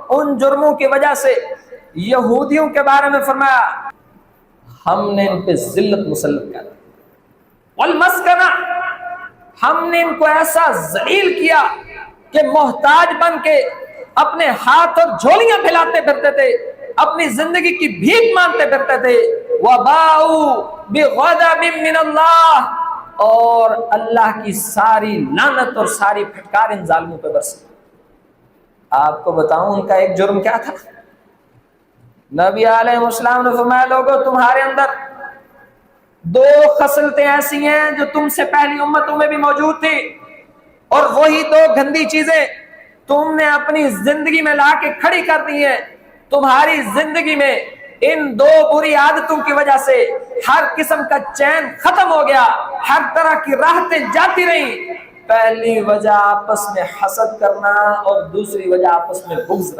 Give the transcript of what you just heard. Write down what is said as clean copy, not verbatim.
ان جرموں کی وجہ سے یہودیوں کے بارے میں فرمایا ہم نے ان پہ ذلت مسلط کر دی، والمسکنہ، ہم نے ان کو ایسا ذلیل کیا کہ محتاج بن کے اپنے ہاتھ اور جھولیاں پھیلاتے پھرتے تھے، اپنی زندگی کی بھیک مانگتے پھرتے تھے، وَبَاءُوا بِغَضَبٍ مِّنَ اللَّهِ، اور اللہ کی ساری لعنت اور ساری پھٹکار ان ظالموں پہ برسی۔ آپ کو بتاؤں ان کا ایک جرم کیا تھا؟ نبی علیہ السلام نے فرمایا لوگوں تمہارے اندر دو خصلتیں ایسی ہیں جو تم سے پہلی امتوں میں بھی موجود تھی، اور وہی دو گندی چیزیں تم نے اپنی زندگی میں لا کے کھڑی کر دی ہیں۔ تمہاری زندگی میں ان دو بری عادتوں کی وجہ سے ہر قسم کا چین ختم ہو گیا، ہر طرح کی راحتیں جاتی رہیں۔ پہلی وجہ آپس میں حسد کرنا، اور دوسری وجہ آپس میں بغض رکھنا۔